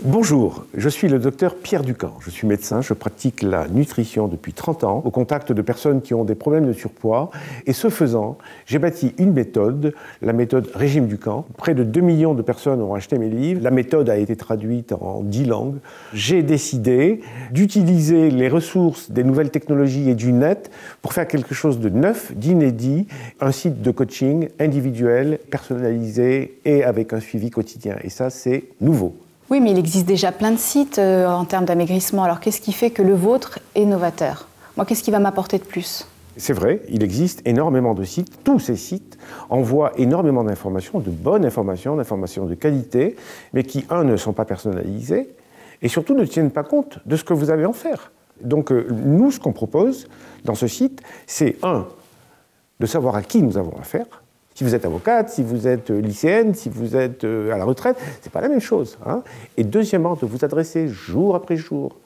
Bonjour, je suis le docteur Pierre Ducamp. Je suis médecin, je pratique la nutrition depuis 30 ans au contact de personnes qui ont des problèmes de surpoids. Et ce faisant, j'ai bâti une méthode, la méthode Régime Ducamp. Près de 2 millions de personnes ont acheté mes livres. La méthode a été traduite en 10 langues. J'ai décidé d'utiliser les ressources des nouvelles technologies et du net pour faire quelque chose de neuf, d'inédit, un site de coaching individuel, personnalisé et avec un suivi quotidien. Et ça, c'est nouveau. Oui, mais il existe déjà plein de sites en termes d'amaigrissement. Alors qu'est-ce qui fait que le vôtre est novateur? Moi, qu'est-ce qui va m'apporter de plus? C'est vrai, il existe énormément de sites. Tous ces sites envoient énormément d'informations, de bonnes informations, d'informations de qualité, mais qui, ne sont pas personnalisées et surtout ne tiennent pas compte de ce que vous allez en faire. Donc, nous, ce qu'on propose dans ce site, c'est de savoir à qui nous avons affaire. Si vous êtes avocate, si vous êtes lycéenne, si vous êtes à la retraite, c'est pas la même chose. Et deuxièmement, de vous adresser jour après jour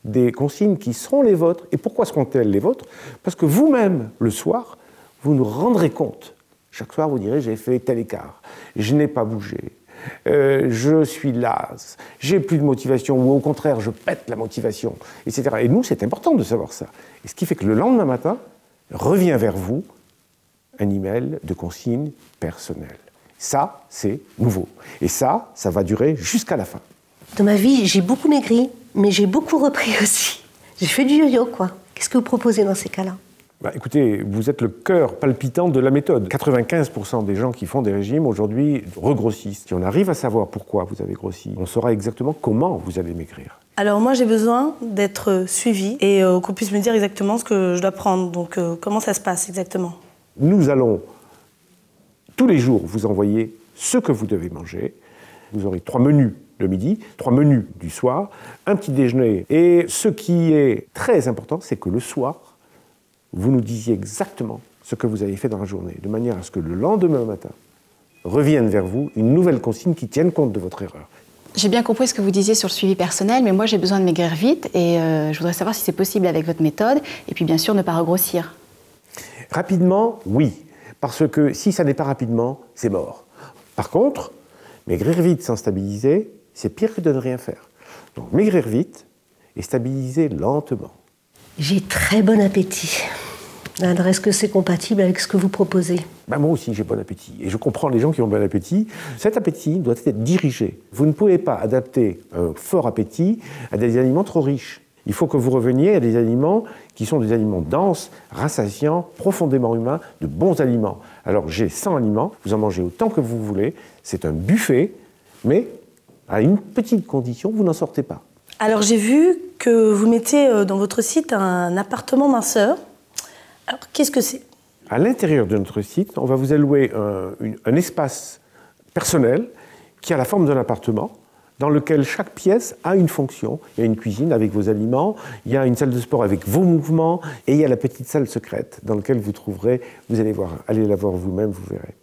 des consignes qui seront les vôtres. Et pourquoi seront-elles les vôtres? Parce que vous-même, le soir, vous nous rendrez compte. Chaque soir, vous direz, j'ai fait tel écart, je n'ai pas bougé, je suis las, j'ai plus de motivation, ou au contraire, je pète la motivation, etc. Et nous, c'est important de savoir ça. Et ce qui fait que le lendemain matin, revient vers vous un email de consignes personnelles. Ça, c'est nouveau. Et ça va durer jusqu'à la fin. Dans ma vie, j'ai beaucoup maigri, mais j'ai beaucoup repris aussi. J'ai fait du yo-yo, quoi. Qu'est-ce que vous proposez dans ces cas-là? Écoutez, vous êtes le cœur palpitant de la méthode. 95% des gens qui font des régimes aujourd'hui regrossissent. Si on arrive à savoir pourquoi vous avez grossi, on saura exactement comment vous allez maigrir. Alors moi, j'ai besoin d'être suivie et qu'on puisse me dire exactement ce que je dois prendre. Donc comment ça se passe exactement? Nous allons tous les jours vous envoyer ce que vous devez manger. Vous aurez 3 menus le midi, 3 menus du soir, un petit déjeuner. Et ce qui est très important, c'est que le soir, vous nous disiez exactement ce que vous avez fait dans la journée, de manière à ce que le lendemain matin revienne vers vous une nouvelle consigne qui tienne compte de votre erreur. J'ai bien compris ce que vous disiez sur le suivi personnel, mais moi j'ai besoin de maigrir vite et je voudrais savoir si c'est possible avec votre méthode et puis bien sûr ne pas regrossir. Rapidement, oui, parce que si ça n'est pas rapidement, c'est mort. Par contre, maigrir vite sans stabiliser, c'est pire que de ne rien faire. Donc maigrir vite et stabiliser lentement. J'ai très bon appétit. Alors, est-ce que c'est compatible avec ce que vous proposez? Moi aussi, j'ai bon appétit. Et je comprends les gens qui ont bon appétit. Cet appétit doit être dirigé. Vous ne pouvez pas adapter un fort appétit à des aliments trop riches. Il faut que vous reveniez à des aliments qui sont des aliments denses, rassasiants, profondément humains, de bons aliments. Alors j'ai 100 aliments, vous en mangez autant que vous voulez, c'est un buffet, mais à une petite condition, vous n'en sortez pas. Alors j'ai vu que vous mettez dans votre site un appartement minceur. Alors qu'est-ce que c'est? À l'intérieur de notre site, on va vous allouer un espace personnel qui a la forme d'un appartement, dans lequel chaque pièce a une fonction. Il y a une cuisine avec vos aliments, il y a une salle de sport avec vos mouvements, et il y a la petite salle secrète dans laquelle vous trouverez, vous allez la voir vous-même, vous verrez.